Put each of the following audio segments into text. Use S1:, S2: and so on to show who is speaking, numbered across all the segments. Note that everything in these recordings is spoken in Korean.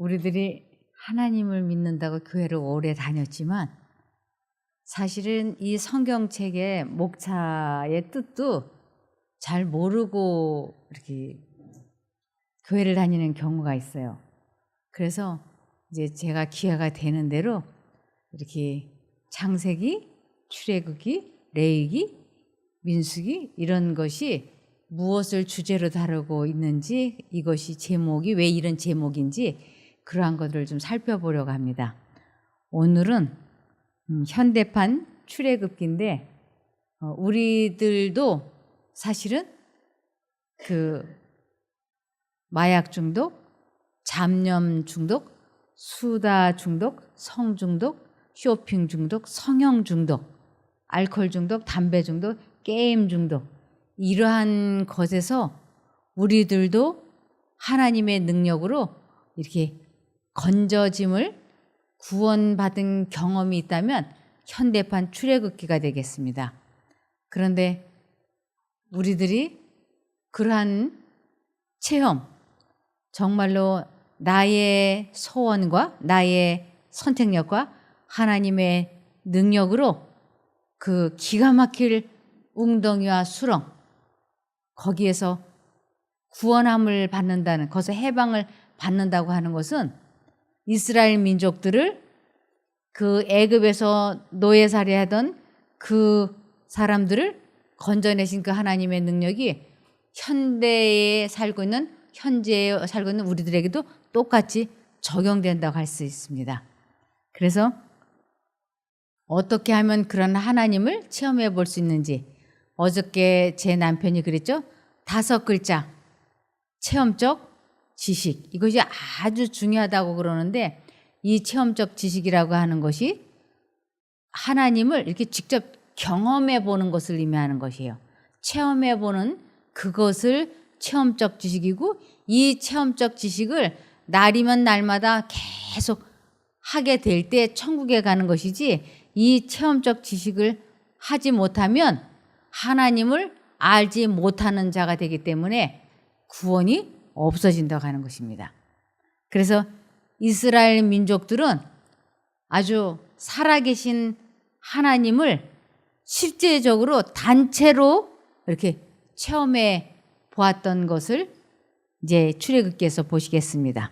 S1: 우리들이 하나님을 믿는다고 교회를 오래 다녔지만 사실은 이 성경책의 목차의 뜻도 잘 모르고 이렇게 교회를 다니는 경우가 있어요. 그래서 이제 제가 기회가 되는 대로 이렇게 창세기, 출애굽기, 레위기, 민수기 이런 것이 무엇을 주제로 다루고 있는지, 이것이 제목이 왜 이런 제목인지 그러한 것들을 좀 살펴보려고 합니다. 오늘은 현대판 출애굽기인데 우리들도 사실은 그 마약 중독, 잡념 중독, 수다 중독, 성 중독, 쇼핑 중독, 성형 중독, 알코올 중독, 담배 중독, 게임 중독, 이러한 것에서 우리들도 하나님의 능력으로 이렇게 건져짐을 구원받은 경험이 있다면 현대판 출애굽기가 되겠습니다. 그런데 우리들이 그러한 체험, 정말로 나의 소원과 나의 선택력과 하나님의 능력으로 그 기가 막힐 웅덩이와 수렁, 거기에서 구원함을 받는다는, 거기서 해방을 받는다고 하는 것은 이스라엘 민족들을 그 애굽에서 노예살이하던 그 사람들을 건져내신 그 하나님의 능력이 현대에 살고 있는, 현재에 살고 있는 우리들에게도 똑같이 적용된다고 할 수 있습니다. 그래서 어떻게 하면 그런 하나님을 체험해 볼 수 있는지, 어저께 제 남편이 그랬죠. 5글자, 체험적 지식, 이것이 아주 중요하다고 그러는데, 이 체험적 지식이라고 하는 것이 하나님을 이렇게 직접 경험해 보는 것을 의미하는 것이에요. 체험해 보는 그것을 체험적 지식이고, 이 체험적 지식을 날이면 날마다 계속 하게 될 때 천국에 가는 것이지, 이 체험적 지식을 하지 못하면 하나님을 알지 못하는 자가 되기 때문에 구원이 없어진다고 하는 것입니다. 그래서 이스라엘 민족들은 아주 살아계신 하나님을 실제적으로 단체로 이렇게 체험해 보았던 것을 이제 출애굽기에서 보시겠습니다.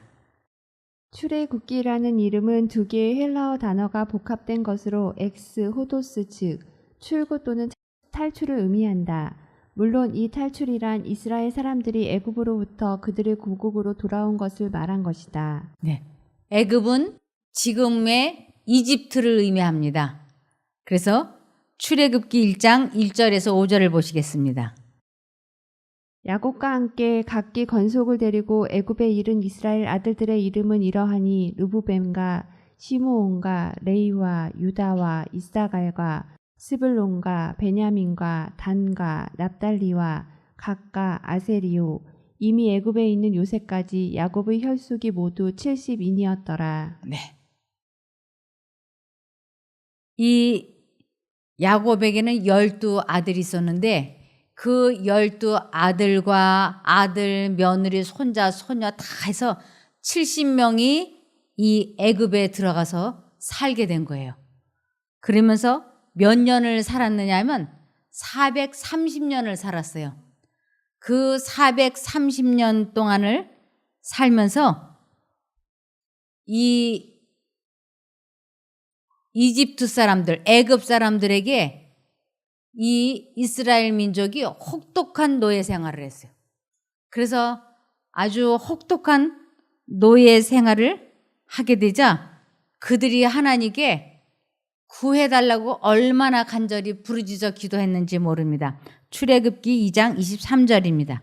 S2: 출애굽기라는 이름은 두 개의 헬라어 단어가 복합된 것으로 엑스 호도스, 즉 출구 또는 탈출을 의미한다. 물론 이 탈출이란 이스라엘 사람들이 애굽으로부터 그들의 고국으로 돌아온 것을 말한 것이다.
S1: 네, 애굽은 지금의 이집트를 의미합니다. 그래서 출애굽기 1장 1절에서 5절을 보시겠습니다.
S2: 야곱과 함께 각기 건속을 데리고 애굽에 이른 이스라엘 아들들의 이름은 이러하니 르브벤과 시므온과 레이와 유다와 이사갈과 스불론과 베냐민과 단과 납달리와 각과 아세리오, 이미 애굽에 있는 요새까지 야곱의 혈수기 모두 70인이었더라.
S1: 네. 이 야곱에게는 12아들이 있었는데 그 12아들과 아들, 며느리, 손자, 소녀 다 해서 70명이 이 애굽에 들어가서 살게 된 거예요. 그러면서 몇 년을 살았느냐 하면 430년을 살았어요. 그 430년 동안을 살면서 이 이집트 사람들, 애굽 사람들에게 이 이스라엘 민족이 혹독한 노예 생활을 했어요. 그래서 아주 혹독한 노예 생활을 하게 되자 그들이 하나님께 구해달라고 얼마나 간절히 부르짖어 기도했는지 모릅니다. 출애굽기 2장 23절입니다.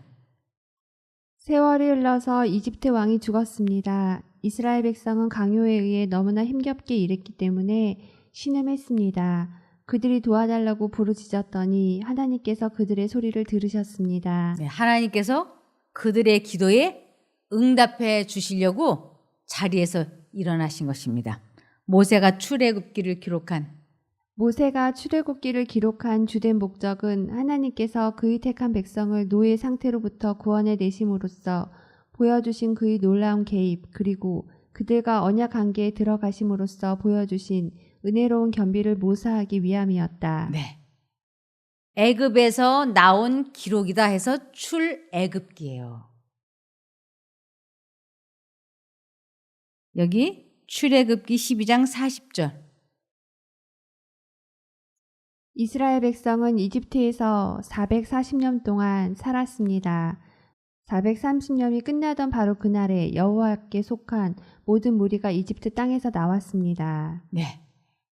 S2: 세월이 흘러서 이집트 왕이 죽었습니다. 이스라엘 백성은 강요에 의해 너무나 힘겹게 일했기 때문에 신음했습니다. 그들이 도와달라고 부르짖었더니 하나님께서 그들의 소리를 들으셨습니다.
S1: 네, 하나님께서 그들의 기도에 응답해 주시려고 자리에서 일어나신 것입니다. 모세가 출애굽기를 기록한 주된 목적은 하나님께서 그의 택한 백성을 노예 상태로부터 구원해 내심으로써 보여주신 그의 놀라운 개입, 그리고
S2: 그들과 언약 관계에 들어가심으로써 보여주신 은혜로운 겸비를 모사하기 위함이었다.
S3: 네. 애굽에서 나온 기록이다 해서 출애굽기예요. 여기 출애굽기 12장 40절.
S2: 이스라엘 백성은 이집트에서 440년 동안 살았습니다. 430년이 끝나던 바로 그날에 여호와께 속한 모든 무리가 이집트 땅에서 나왔습니다.
S3: 네.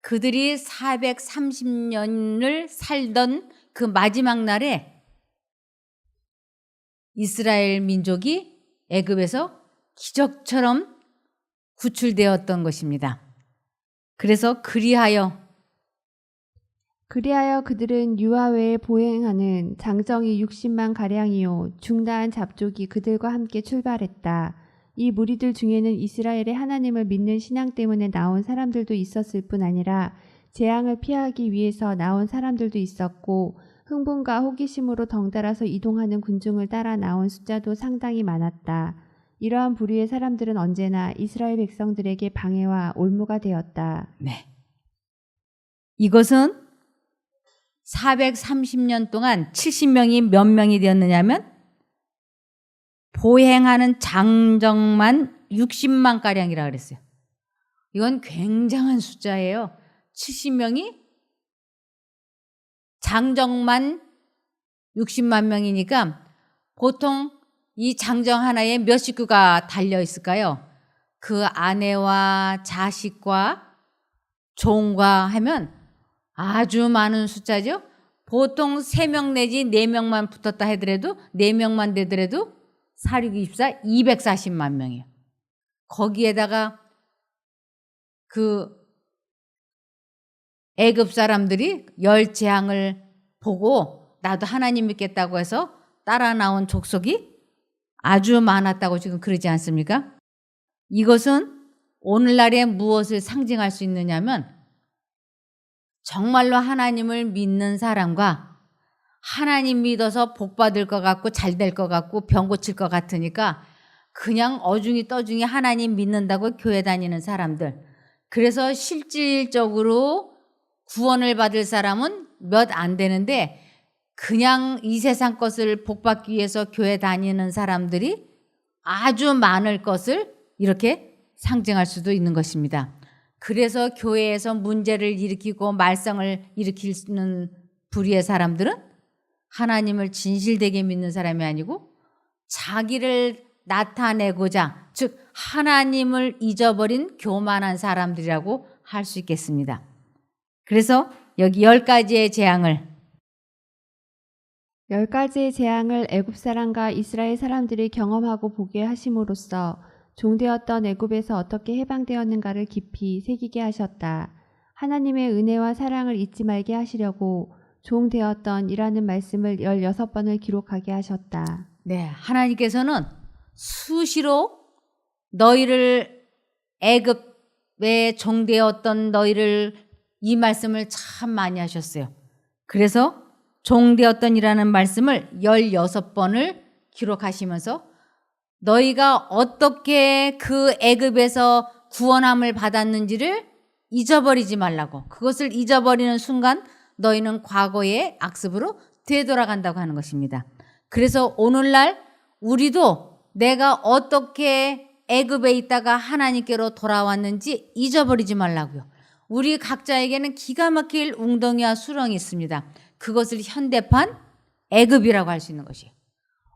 S3: 그들이 430년을 살던 그 마지막 날에 이스라엘 민족이 애굽에서 기적처럼 구출되었던 것입니다. 그래서 그리하여
S2: 그들은 유아 외에 보행하는 장정이 60만 가량이요 중다한 잡족이 그들과 함께 출발했다. 이 무리들 중에는 이스라엘의 하나님을 믿는 신앙 때문에 나온 사람들도 있었을 뿐 아니라 재앙을 피하기 위해서 나온 사람들도 있었고 흥분과 호기심으로 덩달아서 이동하는 군중을 따라 나온 숫자도 상당히 많았다. 이러한 부류의 사람들은 언제나 이스라엘 백성들에게 방해와 올무가 되었다.
S3: 네. 이것은 430년 동안 70명이 몇 명이 되었느냐면 보행하는 장정만 60만 가량이라 그랬어요. 이건 굉장한 숫자예요. 70명이 장정만 60만 명이니까 보통 이 장정 하나에 몇 식구가 달려 있을까요? 그 아내와 자식과 종과 하면 아주 많은 숫자죠. 보통 3명 내지 4명만 붙었다 하더라도 4명만 되더라도 4, 6, 24, 240만 명이에요. 거기에다가 그 애굽 사람들이 열 재앙을 보고 나도 하나님 믿겠다고 해서 따라 나온 족속이 아주 많았다고 지금 그러지 않습니까? 이것은 오늘날에 무엇을 상징할 수 있느냐면 정말로 하나님을 믿는 사람과 하나님 믿어서 복 받을 것 같고 잘 될 것 같고 병 고칠 것 같으니까 그냥 어중이 떠중이 하나님 믿는다고 교회 다니는 사람들. 그래서 실질적으로 구원을 받을 사람은 몇 안 되는데 그냥 이 세상 것을 복 받기 위해서 교회 다니는 사람들이 아주 많을 것을 이렇게 상징할 수도 있는 것입니다. 그래서 교회에서 문제를 일으키고 말썽을 일으키는 부류의 사람들은 하나님을 진실되게 믿는 사람이 아니고 자기를 나타내고자, 즉 하나님을 잊어버린 교만한 사람들이라고 할 수 있겠습니다. 그래서 여기 10가지의 재앙을
S2: 10가지의 재앙을 애굽 사람과 이스라엘 사람들이 경험하고 보게 하심으로써 종되었던 애굽에서 어떻게 해방되었는가를 깊이 새기게 하셨다. 하나님의 은혜와 사랑을 잊지 말게 하시려고 종되었던 이라는 말씀을 16번을 기록하게 하셨다.
S3: 네, 하나님께서는 수시로 너희를 애굽에 종되었던 너희를 이 말씀을 참 많이 하셨어요. 그래서 종되었던이라는 말씀을 16번을 기록하시면서 너희가 어떻게 그 애굽에서 구원함을 받았는지를 잊어버리지 말라고. 그것을 잊어버리는 순간 너희는 과거의 악습으로 되돌아간다고 하는 것입니다. 그래서 오늘날 우리도 내가 어떻게 애굽에 있다가 하나님께로 돌아왔는지 잊어버리지 말라고요. 우리 각자에게는 기가 막힐 웅덩이와 수렁이 있습니다. 그것을 현대판 애굽이라고 할 수 있는 것이에요.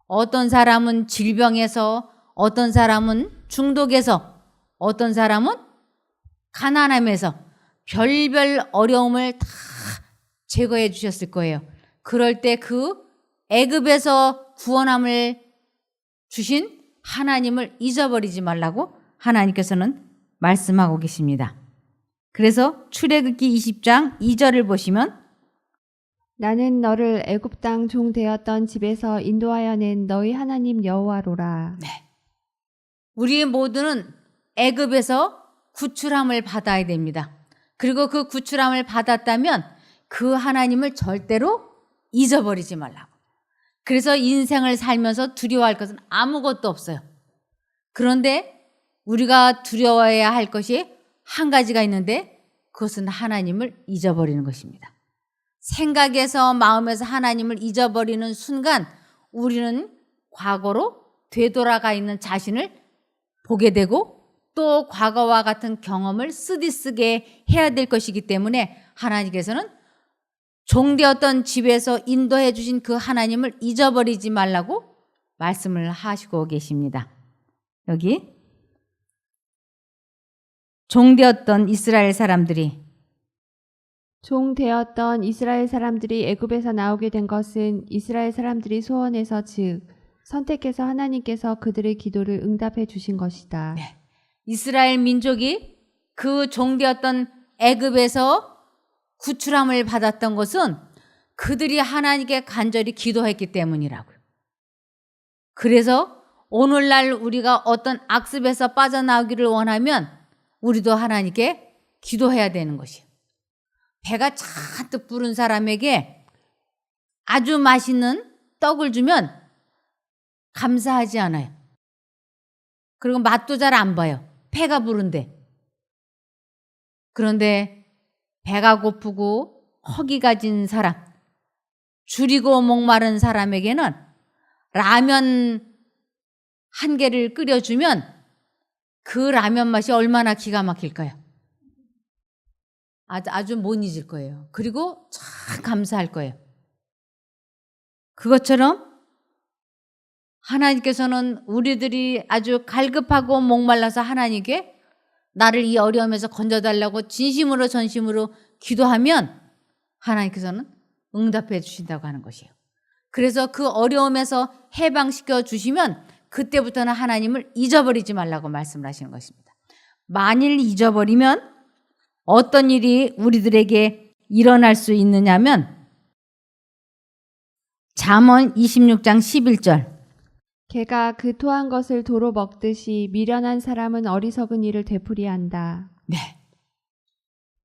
S3: 어떤 사람은 질병에서, 어떤 사람은 중독에서, 어떤 사람은 가난함에서 별별 어려움을 다 제거해 주셨을 거예요. 그럴 때 그 애굽에서 구원함을 주신 하나님을 잊어버리지 말라고 하나님께서는 말씀하고 계십니다. 그래서 출애굽기 20장 2절을 보시면
S2: 나는 너를 애굽 땅 종 되었던 집에서 인도하여 낸 너희 하나님 여호와로라.
S3: 네. 우리 모두는 애굽에서 구출함을 받아야 됩니다. 그리고 그 구출함을 받았다면 그 하나님을 절대로 잊어버리지 말라고. 그래서 인생을 살면서 두려워할 것은 아무것도 없어요. 그런데 우리가 두려워해야 할 것이 한 가지가 있는데 그것은 하나님을 잊어버리는 것입니다. 생각에서 마음에서 하나님을 잊어버리는 순간 우리는 과거로 되돌아가 있는 자신을 보게 되고 또 과거와 같은 경험을 쓰디쓰게 해야 될 것이기 때문에 하나님께서는 종되었던 집에서 인도해 주신 그 하나님을 잊어버리지 말라고 말씀을 하시고 계십니다. 여기 종되었던 이스라엘 사람들이
S2: 종 되었던 이스라엘 사람들이 애굽에서 나오게 된 것은 이스라엘 사람들이 소원해서 즉 선택해서 하나님께서 그들의 기도를 응답해 주신 것이다.
S3: 네. 이스라엘 민족이 그 종되었던 애굽에서 구출함을 받았던 것은 그들이 하나님께 간절히 기도했기 때문이라고요. 그래서 오늘날 우리가 어떤 악습에서 빠져나오기를 원하면 우리도 하나님께 기도해야 되는 것이에요. 배가 잔뜩 부른 사람에게 아주 맛있는 떡을 주면 감사하지 않아요. 그리고 맛도 잘 안 봐요. 배가 부른데. 그런데 배가 고프고 허기가 진 사람, 줄이고 목마른 사람에게는 라면 한 개를 끓여주면 그 라면 맛이 얼마나 기가 막힐까요? 아주 못 잊을 거예요. 그리고 참 감사할 거예요. 그것처럼 하나님께서는 우리들이 아주 갈급하고 목말라서 하나님께 나를 이 어려움에서 건져달라고 진심으로 전심으로 기도하면 하나님께서는 응답해 주신다고 하는 것이에요. 그래서 그 어려움에서 해방시켜 주시면 그때부터는 하나님을 잊어버리지 말라고 말씀을 하시는 것입니다. 만일 잊어버리면 어떤 일이 우리들에게 일어날 수 있느냐면 잠언 26장 11절
S2: 개가 그 토한 것을 도로 먹듯이 미련한 사람은 어리석은 일을 되풀이한다.
S3: 네.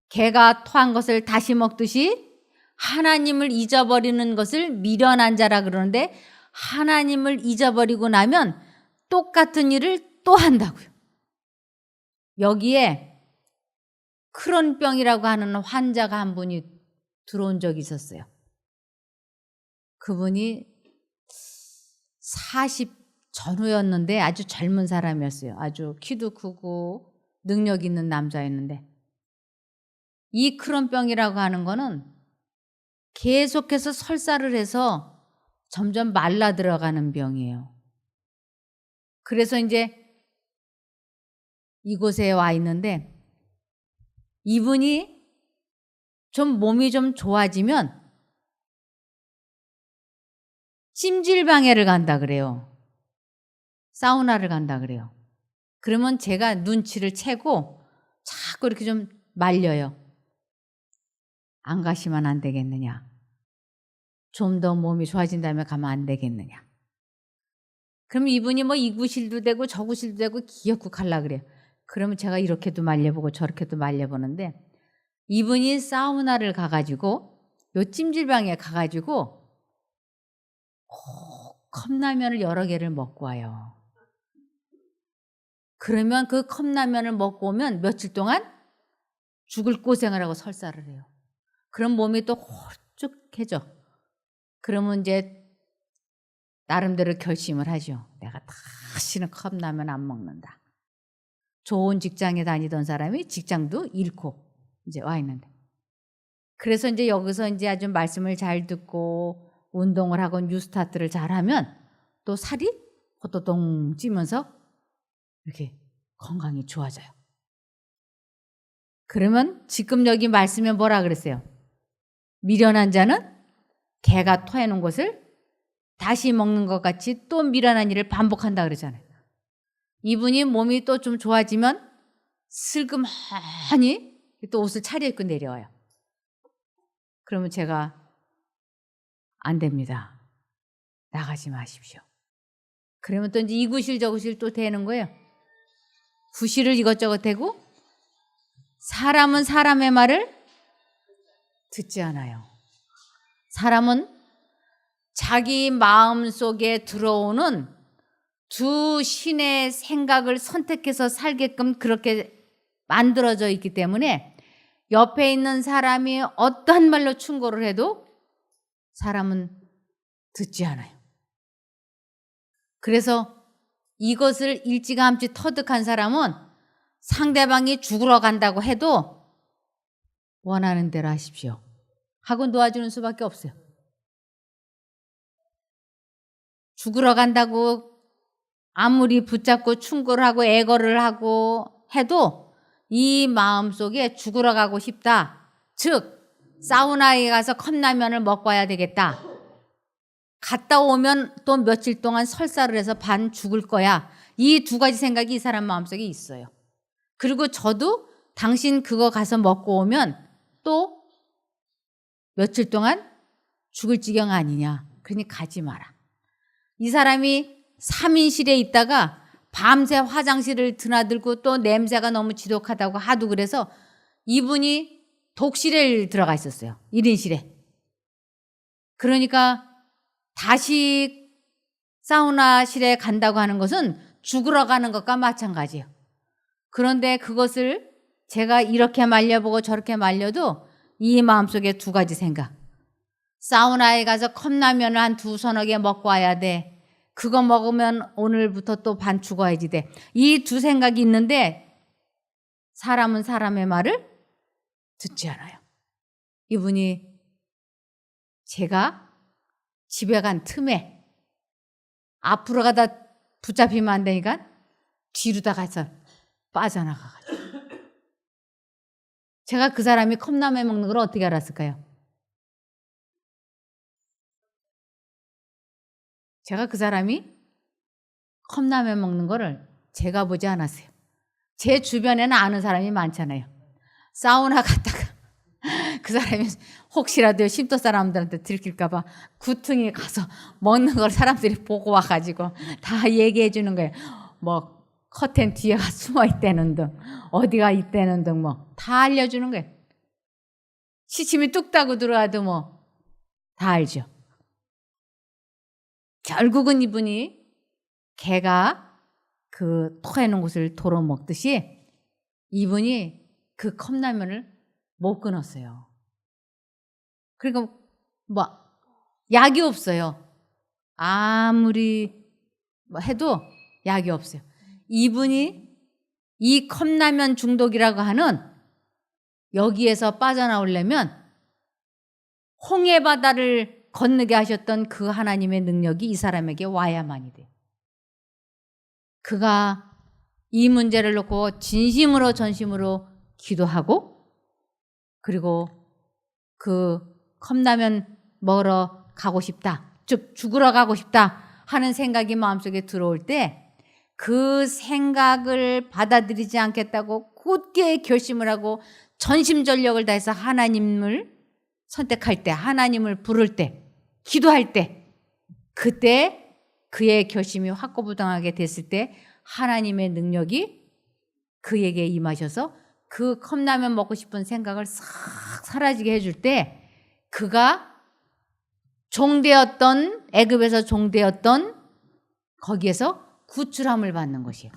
S3: 개가 토한 것을 다시 먹듯이 하나님을 잊어버리는 것을 미련한 자라 그러는데 하나님을 잊어버리고 나면 똑같은 일을 또 한다고요. 여기에 크론병이라고 하는 환자가 한 분이 들어온 적이 있었어요. 그분이 40 전후였는데 아주 젊은 사람이었어요. 아주 키도 크고 능력 있는 남자였는데 이 크론병이라고 하는 거는 계속해서 설사를 해서 점점 말라 들어가는 병이에요. 그래서 이제 이곳에 와 있는데 이분이 좀 몸이 좀 좋아지면 찜질방에를 간다 그래요. 사우나를 간다 그래요. 그러면 제가 눈치를 채고 자꾸 이렇게 좀 말려요. 안 가시면 안 되겠느냐. 좀 더 몸이 좋아진다면 가면 안 되겠느냐. 그럼 이분이 뭐 이 구실도 되고 저 구실도 되고 기어코 갈라 그래요. 그러면 제가 이렇게도 말려보고 저렇게도 말려보는데 이분이 사우나를 가가지고 요 찜질방에 가가지고 컵라면을 여러 개를 먹고 와요. 그러면 그 컵라면을 먹고 오면 며칠 동안 죽을 고생을 하고 설사를 해요. 그럼 몸이 또 홀쭉해져. 그러면 이제 나름대로 결심을 하죠. 내가 다시는 컵라면 안 먹는다. 좋은 직장에 다니던 사람이 직장도 잃고 이제 와 있는데. 그래서 이제 여기서 이제 아주 말씀을 잘 듣고 운동을 하고 뉴스타트를 잘하면 또 살이 호또동 찌면서 이렇게 건강이 좋아져요. 그러면 지금 여기 말씀에 뭐라 그랬어요? 미련한 자는 개가 토해놓은 것을 다시 먹는 것 같이 또 미련한 일을 반복한다 그러잖아요. 이분이 몸이 또 좀 좋아지면 슬그머니 또 옷을 차려입고 내려와요. 그러면 제가 안 됩니다. 나가지 마십시오. 그러면 또 이제 이 구실 저 구실 또 되는 거예요. 구실을 이것저것 대고 사람은 사람의 말을 듣지 않아요. 사람은 자기 마음 속에 들어오는 두 신의 생각을 선택해서 살게끔 그렇게 만들어져 있기 때문에 옆에 있는 사람이 어떠한 말로 충고를 해도 사람은 듣지 않아요. 그래서 이것을 일찌감치 터득한 사람은 상대방이 죽으러 간다고 해도 원하는 대로 하십시오 하고 놓아주는 수밖에 없어요. 죽으러 간다고 아무리 붙잡고 충고를 하고 애거를 하고 해도 이 마음속에 죽으러 가고 싶다. 즉 사우나에 가서 컵라면을 먹고 와야 되겠다. 갔다 오면 또 며칠 동안 설사를 해서 반 죽을 거야. 이 두 가지 생각이 이 사람 마음속에 있어요. 그리고 저도 당신 그거 가서 먹고 오면 또 며칠 동안 죽을 지경 아니냐. 그러니 가지 마라. 이 사람이 3인실에 있다가 밤새 화장실을 드나들고 또 냄새가 너무 지독하다고 하도 그래서 이분이 독실에 들어가 있었어요. 1인실에. 그러니까 다시 사우나실에 간다고 하는 것은 죽으러 가는 것과 마찬가지예요. 그런데 그것을 제가 이렇게 말려보고 저렇게 말려도 이 마음속에 두 가지 생각. 사우나에 가서 컵라면을 한 서너 개 먹고 와야 돼. 그거 먹으면 오늘부터 또 반 죽어야지 돼. 이 두 생각이 있는데 사람은 사람의 말을 듣지 않아요. 이분이 제가 집에 간 틈에 앞으로 가다 붙잡히면 안 되니까 뒤로 다 가서 빠져나가가지고 제가 그 사람이 컵라면 먹는 걸 어떻게 알았을까요? 제가 그 사람이 컵라면 먹는 거를 제가 보지 않았어요. 제 주변에는 아는 사람이 많잖아요. 사우나 갔다가 그 사람이 혹시라도 쉼터 사람들한테 들킬까 봐 구퉁이 가서 먹는 걸 사람들이 보고 와가지고 다 얘기해 주는 거예요. 뭐 커튼 뒤에가 숨어 있다는 등 어디가 있다는 등 뭐 다 알려주는 거예요. 시침이 뚝 따고 들어와도 뭐 다 알죠. 결국은 이분이 개가 그 토해놓은 곳을 도로 먹듯이 이분이 그 컵라면을 못 끊었어요. 그리고 뭐 약이 없어요. 아무리 뭐 해도 약이 없어요. 이분이 이 컵라면 중독이라고 하는 여기에서 빠져나오려면 홍해 바다를 건너게 하셨던 그 하나님의 능력이 이 사람에게 와야만이 돼요. 그가 이 문제를 놓고 진심으로 전심으로 기도하고 그리고 그 컵라면 먹으러 가고 싶다. 즉 죽으러 가고 싶다 하는 생각이 마음속에 들어올 때 그 생각을 받아들이지 않겠다고 굳게 결심을 하고 전심전력을 다해서 하나님을 선택할 때, 하나님을 부를 때, 기도할 때, 그때 그의 결심이 확고부당하게 됐을 때 하나님의 능력이 그에게 임하셔서 그 컵라면 먹고 싶은 생각을 싹 사라지게 해줄 때 그가 종되었던, 애굽에서 종되었던 거기에서 구출함을 받는 것이에요.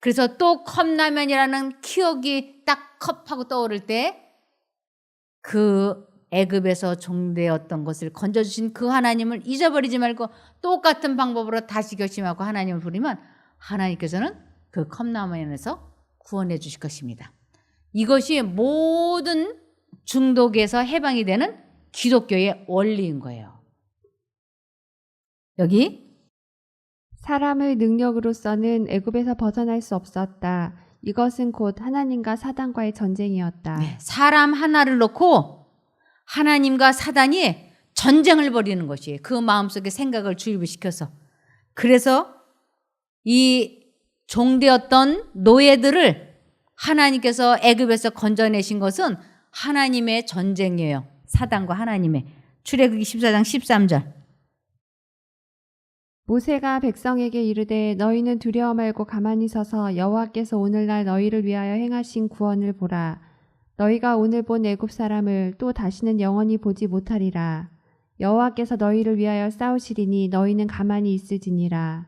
S3: 그래서 또 컵라면이라는 기억이 딱 컵하고 떠오를 때 그 애굽에서 종되었던 것을 건져주신 그 하나님을 잊어버리지 말고 똑같은 방법으로 다시 결심하고 하나님을 부르면 하나님께서는 그 컵라면에서 구원해 주실 것입니다. 이것이 모든 중독에서 해방이 되는 기독교의 원리인 거예요. 여기
S2: 사람의 능력으로서는 애굽에서 벗어날 수 없었다. 이것은 곧 하나님과 사단과의 전쟁이었다.
S3: 네, 사람 하나를 놓고 하나님과 사단이 전쟁을 벌이는 것이에요. 그 마음속에 생각을 주입을 시켜서. 그래서 이 종되었던 노예들을 하나님께서 애굽에서 건져내신 것은 하나님의 전쟁이에요. 사단과 하나님의. 출애굽기 14장 13절.
S2: 모세가 백성에게 이르되 너희는 두려워 말고 가만히 서서 여호와께서 오늘날 너희를 위하여 행하신 구원을 보라. 너희가 오늘 본 애굽 사람을 또 다시는 영원히 보지 못하리라. 여호와께서 너희를 위하여 싸우시리니 너희는 가만히 있을지니라.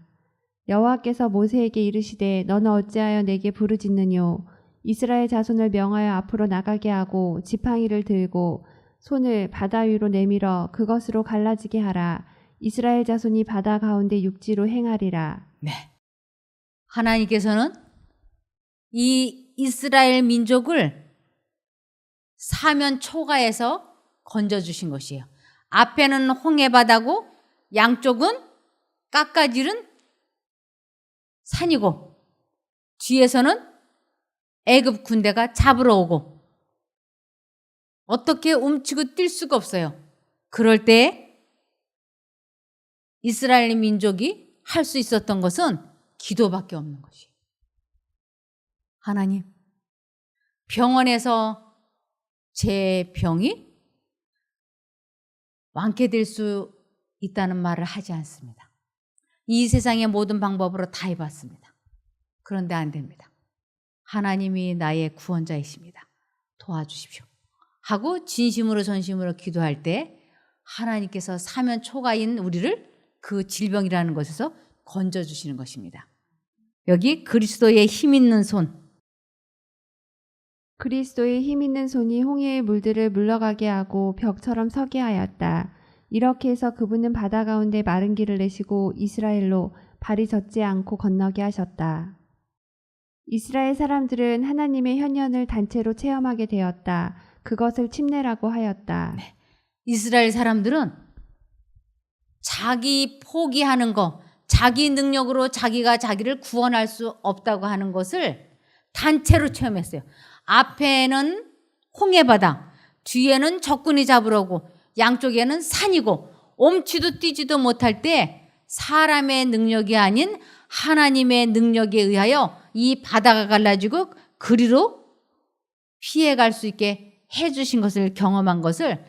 S2: 여호와께서 모세에게 이르시되 너는 어찌하여 내게 부르짖느뇨. 이스라엘 자손을 명하여 앞으로 나가게 하고 지팡이를 들고 손을 바다 위로 내밀어 그것으로 갈라지게 하라. 이스라엘 자손이 바다 가운데 육지로 행하리라.
S3: 네. 하나님께서는 이 이스라엘 민족을 사면 초가에서 건져주신 것이에요. 앞에는 홍해바다고 양쪽은 깎아지른 산이고 뒤에서는 애굽 군대가 잡으러 오고 어떻게 움츠고 뛸 수가 없어요. 그럴 때 이스라엘 민족이 할 수 있었던 것은 기도밖에 없는 것이에요. 하나님, 병원에서 제 병이 완쾌될 수 있다는 말을 하지 않습니다. 이 세상의 모든 방법으로 다 해봤습니다. 그런데 안 됩니다. 하나님이 나의 구원자이십니다. 도와주십시오. 하고 진심으로 전심으로 기도할 때 하나님께서 사면 초가인 우리를 그 질병이라는 것에서 건져주시는 것입니다. 여기 그리스도의 힘 있는 손.
S2: 그리스도의 힘 있는 손이 홍해의 물들을 물러가게 하고 벽처럼 서게 하였다. 이렇게 해서 그분은 바다 가운데 마른 길을 내시고 이스라엘로 발이 젖지 않고 건너게 하셨다. 이스라엘 사람들은 하나님의 현현을 단체로 체험하게 되었다. 그것을 침례라고 하였다.
S3: 네. 이스라엘 사람들은 자기 포기하는 거, 자기 능력으로 자기가 자기를 구원할 수 없다고 하는 것을 단체로 체험했어요. 앞에는 홍해바다, 뒤에는 적군이 잡으러 오고 양쪽에는 산이고 옴치도 뛰지도 못할 때 사람의 능력이 아닌 하나님의 능력에 의하여 이 바다가 갈라지고 그리로 피해갈 수 있게 해주신 것을 경험한 것을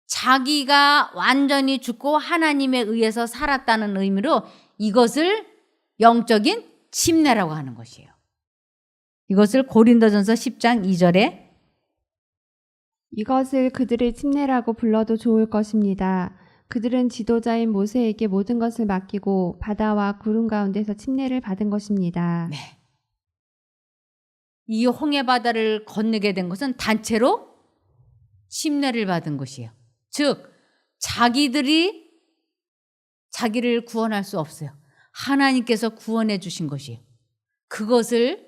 S3: 자기가 완전히 죽고 하나님에 의해서 살았다는 의미로 이것을 영적인 침례라고 하는 것이에요. 이것을 고린도전서 10장 2절에
S2: 이것을 그들의 침례라고 불러도 좋을 것입니다. 그들은 지도자인 모세에게 모든 것을 맡기고 바다와 구름 가운데서 침례를 받은 것입니다.
S3: 네. 이 홍해바다를 건너게 된 것은 단체로 침례를 받은 것이에요. 즉 자기들이 자기를 구원할 수 없어요. 하나님께서 구원해 주신 것이에요. 그것을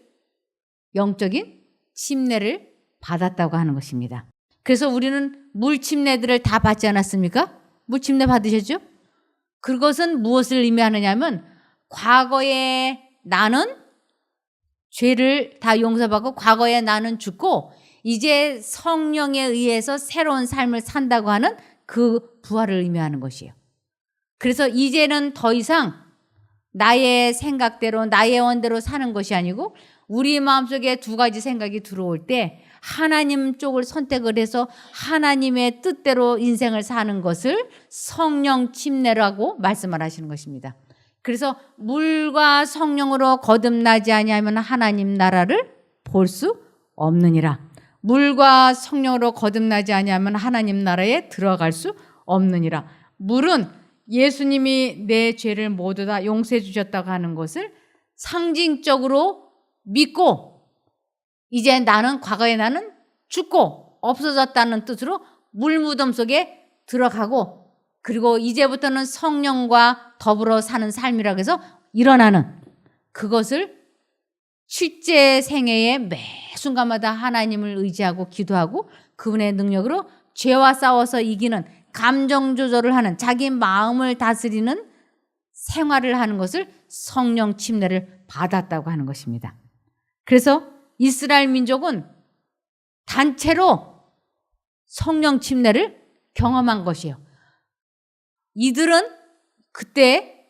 S3: 영적인 침례를 받았다고 하는 것입니다. 그래서 우리는 물침례들을 다 받지 않았습니까? 물침례 받으셨죠? 그것은 무엇을 의미하느냐 하면 과거에 나는 죄를 다 용서받고 과거에 나는 죽고 이제 성령에 의해서 새로운 삶을 산다고 하는 그 부활을 의미하는 것이에요. 그래서 이제는 더 이상 나의 생각대로 나의 원대로 사는 것이 아니고 우리 마음속에 두 가지 생각이 들어올 때 하나님 쪽을 선택을 해서 하나님의 뜻대로 인생을 사는 것을 성령 침례라고 말씀을 하시는 것입니다. 그래서 물과 성령으로 거듭나지 아니하면 하나님 나라를 볼 수 없느니라. 물과 성령으로 거듭나지 아니하면 하나님 나라에 들어갈 수 없느니라. 물은 예수님이 내 죄를 모두 다 용서해 주셨다고 하는 것을 상징적으로 믿고 이제 나는 과거에 나는 죽고 없어졌다는 뜻으로 물무덤 속에 들어가고 그리고 이제부터는 성령과 더불어 사는 삶이라고 해서 일어나는 그것을 실제 생애의 매 순간마다 하나님을 의지하고 기도하고 그분의 능력으로 죄와 싸워서 이기는 감정 조절을 하는 자기 마음을 다스리는 생활을 하는 것을 성령 침례를 받았다고 하는 것입니다. 그래서 이스라엘 민족은 단체로 성령 침례를 경험한 것이에요. 이들은 그때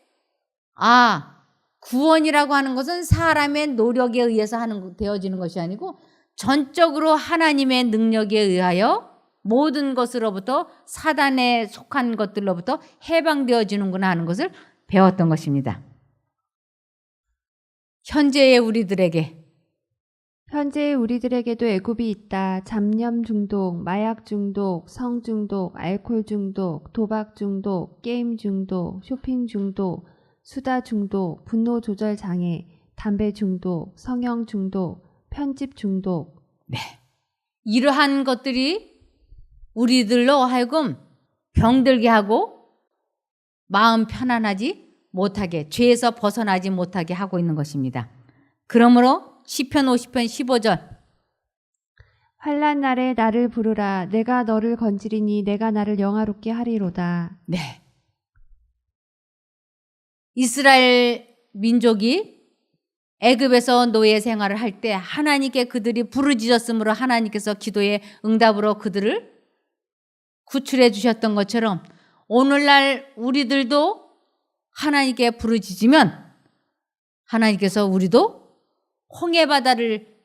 S3: 구원이라고 하는 것은 사람의 노력에 의해서 되어지는 것이 아니고 전적으로 하나님의 능력에 의하여 모든 것으로부터 사단에 속한 것들로부터 해방되어지는구나 하는 것을 배웠던 것입니다. 현재의 우리들에게도 애굽이 있다. 잡념 중독, 마약 중독, 성 중독, 알코올 중독, 도박 중독, 게임 중독, 쇼핑 중독,
S2: 수다 중독, 분노 조절 장애, 담배 중독, 성형 중독, 편집 중독.
S3: 네. 이러한 것들이 우리들로 하여금 병들게 하고 마음 편안하지 못하게, 죄에서 벗어나지 못하게 하고 있는 것입니다. 그러므로 시편 50편 15절
S2: 환난 날에 나를 부르라. 내가 너를 건지리니 내가 나를 영화롭게 하리로다.
S3: 네. 이스라엘 민족이 애굽에서 노예 생활을 할 때 하나님께 그들이 부르짖었으므로 하나님께서 기도의 응답으로 그들을 구출해 주셨던 것처럼 오늘날 우리들도 하나님께 부르짖으면 하나님께서 우리도 홍해 바다를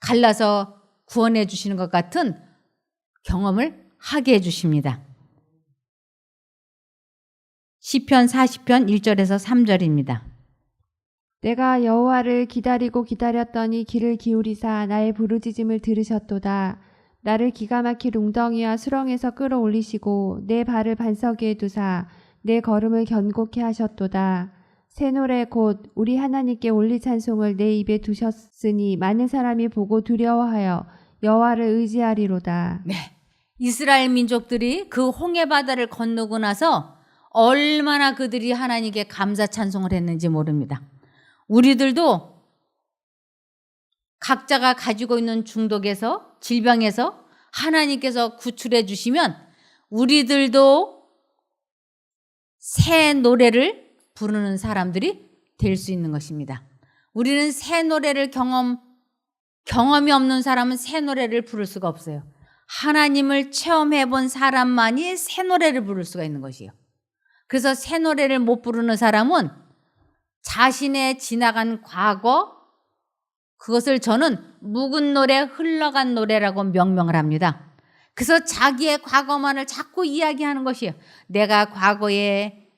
S3: 갈라서 구원해 주시는 것 같은 경험을 하게 해 주십니다. 시편 40편 1절에서 3절입니다.
S2: 내가 여호와를 기다리고 기다렸더니 귀를 기울이사 나의 부르짖음을 들으셨도다. 나를 기가 막힌 웅덩이와 수렁에서 끌어올리시고 내 발을 반석 위에 두사 내 걸음을 견고케 하셨도다. 새 노래 곧 우리 하나님께 올리 찬송을 내 입에 두셨으니 많은 사람이 보고 두려워하여 여호와를 의지하리로다.
S3: 네. 이스라엘 민족들이 그 홍해 바다를 건너고 나서 얼마나 그들이 하나님께 감사 찬송을 했는지 모릅니다. 우리들도 각자가 가지고 있는 중독에서, 질병에서 하나님께서 구출해 주시면 우리들도 새 노래를 부르는 사람들이 될 수 있는 것입니다. 우리는 새 노래를 경험이 없는 사람은 새 노래를 부를 수가 없어요. 하나님을 체험해 본 사람만이 새 노래를 부를 수가 있는 것이에요. 그래서 새 노래를 못 부르는 사람은 자신의 지나간 과거, 그것을 저는 묵은 노래, 흘러간 노래라고 명명을 합니다. 그래서 자기의 과거만을 자꾸 이야기하는 것이에요. 내가 과거에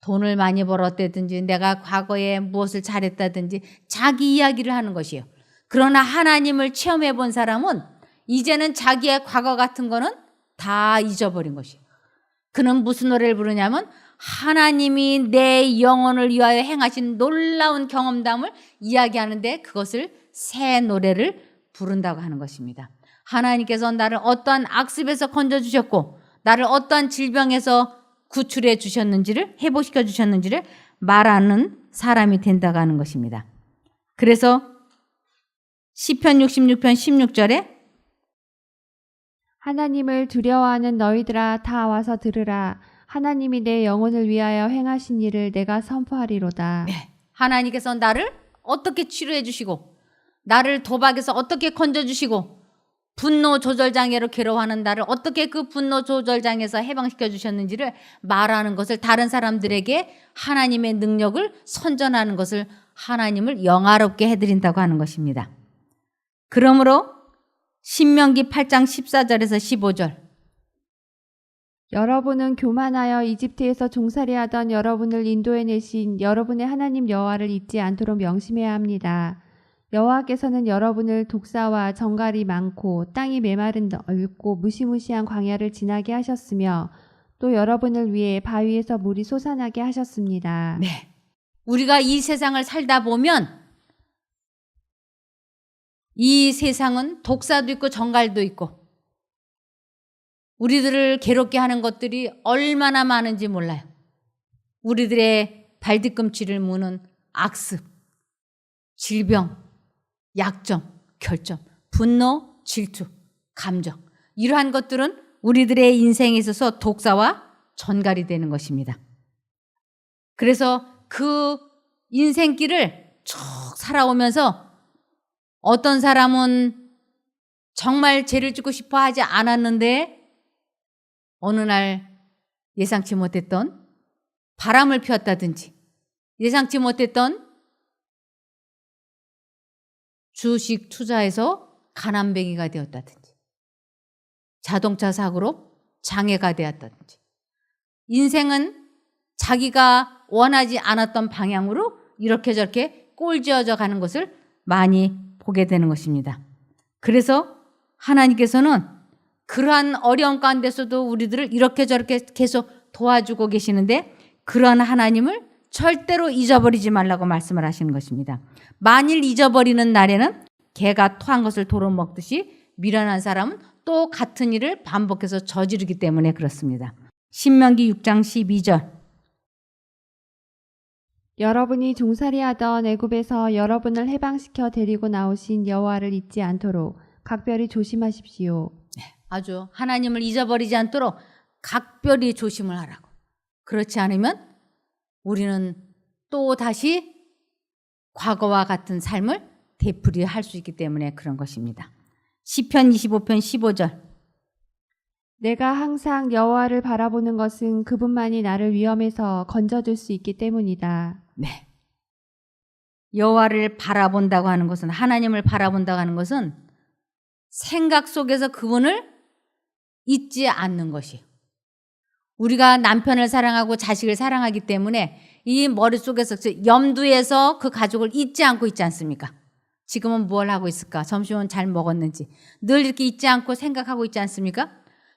S3: 돈을 많이 벌었다든지 내가 과거에 무엇을 잘했다든지 자기 이야기를 하는 것이에요. 그러나 하나님을 체험해 본 사람은 이제는 자기의 과거 같은 거는 다 잊어버린 것이에요. 그는 무슨 노래를 부르냐면 하나님이 내 영혼을 위하여 행하신 놀라운 경험담을 이야기하는데 그것을 새 노래를 부른다고 하는 것입니다. 하나님께서 나를 어떠한 악습에서 건져주셨고 나를 어떠한 질병에서 구출해 주셨는지를, 회복시켜 주셨는지를 말하는 사람이 된다고 하는 것입니다. 그래서 시편 66편 16절에
S2: 하나님을 두려워하는 너희들아 다 와서 들으라. 하나님이 내 영혼을 위하여 행하신 일을 내가 선포하리로다.
S3: 네, 하나님께서 나를 어떻게 치료해 주시고 나를 도박에서 어떻게 건져주시고 분노 조절 장애로 괴로워하는 나를 어떻게 그 분노 조절 장애에서 해방시켜 주셨는지를 말하는 것을 다른 사람들에게 하나님의 능력을 선전하는 것을 하나님을 영화롭게 해드린다고 하는 것입니다. 그러므로 신명기 8장 14절에서 15절
S2: 여러분은 교만하여 이집트에서 종살이하던 여러분을 인도해내신 여러분의 하나님 여호와를 잊지 않도록 명심해야 합니다. 여호와께서는 여러분을 독사와 정갈이 많고 땅이 메마른 넓고 무시무시한 광야를 지나게 하셨으며 또 여러분을 위해 바위에서 물이 솟아나게 하셨습니다.
S3: 네, 우리가 이 세상을 살다 보면 이 세상은 독사도 있고 정갈도 있고 우리들을 괴롭게 하는 것들이 얼마나 많은지 몰라요. 우리들의 발뒤꿈치를 무는 악습, 질병, 약점, 결점, 분노, 질투, 감정 이러한 것들은 우리들의 인생에 있어서 독사와 전갈이 되는 것입니다. 그래서 그 인생길을 쭉 살아오면서 어떤 사람은 정말 죄를 짓고 싶어 하지 않았는데 어느 날 예상치 못했던 바람을 피웠다든지 예상치 못했던 주식 투자에서 가난뱅이가 되었다든지 자동차 사고로 장애가 되었다든지 인생은 자기가 원하지 않았던 방향으로 이렇게 저렇게 꼴지어져 가는 것을 많이 보게 되는 것입니다. 그래서 하나님께서는 그러한 어려움 가운데서도 우리들을 이렇게 저렇게 계속 도와주고 계시는데 그런 하나님을 절대로 잊어버리지 말라고 말씀을 하시는 것입니다. 만일 잊어버리는 날에는 개가 토한 것을 도로 먹듯이 미련한 사람은 또 같은 일을 반복해서 저지르기 때문에 그렇습니다. 신명기 6장 12절.
S2: 여러분이 종살이하던 애굽에서 여러분을 해방시켜 데리고 나오신 여호와를 잊지 않도록 각별히 조심하십시오.
S3: 아주 하나님을 잊어버리지 않도록 각별히 조심을 하라고. 그렇지 않으면 우리는 또 다시 과거와 같은 삶을 되풀이할 수 있기 때문에 그런 것입니다. 시편 25편 15절.
S2: 내가 항상 여호와를 바라보는 것은 그분만이 나를 위험에서 건져줄 수 있기 때문이다.
S3: 네. 여호와를 바라본다고 하는 것은, 하나님을 바라본다고 하는 것은 생각 속에서 그분을 잊지 않는 것이. 우리가 남편을 사랑하고 자식을 사랑하기 때문에 이 머릿속에서, 염두에서 그 가족을 잊지 않고 있지 않습니까? 지금은 뭘 하고 있을까? 점심은 잘 먹었는지 늘 이렇게 잊지 않고 생각하고 있지 않습니까?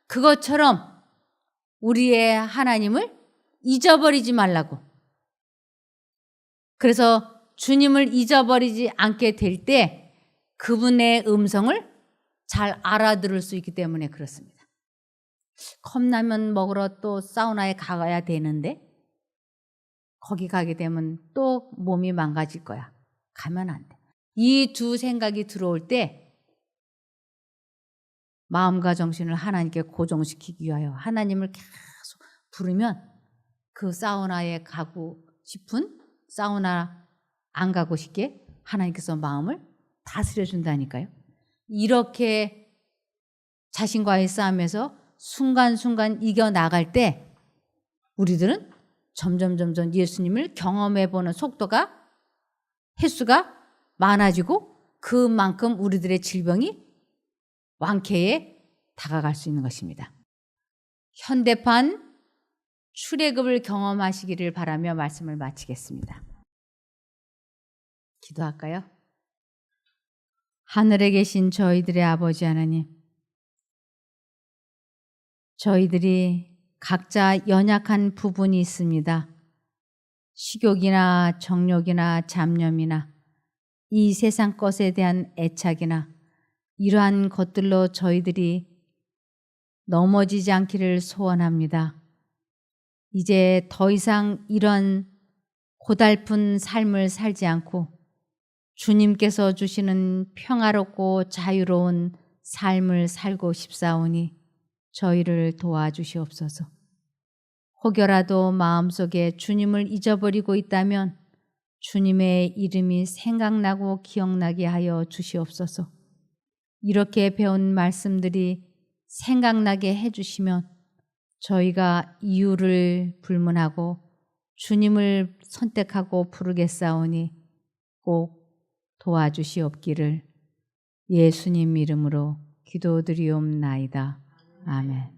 S3: 그것처럼 우리의 하나님을 잊어버리지 말라고. 그래서 주님을 잊어버리지 않게 될 때 그분의 음성을 잘 알아들을 수 있기 때문에 그렇습니다. 컵라면 먹으러 또 사우나에 가야 되는데 거기 가게 되면 또 몸이 망가질 거야. 가면 안 돼. 이 두 생각이 들어올 때 마음과 정신을 하나님께 고정시키기 위하여 하나님을 계속 부르면 그 사우나에 가고 싶은, 사우나 안 가고 싶게 하나님께서 마음을 다스려 준다니까요. 이렇게 자신과의 싸움에서 순간순간 이겨나갈 때 우리들은 점점 예수님을 경험해보는 속도가, 횟수가 많아지고 그만큼 우리들의 질병이 완쾌에 다가갈 수 있는 것입니다. 현대판 출애굽을 경험하시기를 바라며 말씀을 마치겠습니다. 기도할까요? 하늘에 계신 저희들의 아버지 하나님, 저희들이 각자 연약한 부분이 있습니다. 식욕이나 정욕이나 잡념이나 이 세상 것에 대한 애착이나 이러한 것들로 저희들이 넘어지지 않기를 소원합니다. 이제 더 이상 이런 고달픈 삶을 살지 않고 주님께서 주시는 평화롭고 자유로운 삶을 살고 싶사오니 저희를 도와주시옵소서. 혹여라도 마음속에 주님을 잊어버리고 있다면 주님의 이름이 생각나고 기억나게 하여 주시옵소서. 이렇게 배운 말씀들이 생각나게 해주시면 저희가 이유를 불문하고 주님을 선택하고 부르겠사오니 꼭 도와주시옵기를 예수님 이름으로 기도드리옵나이다. 아멘.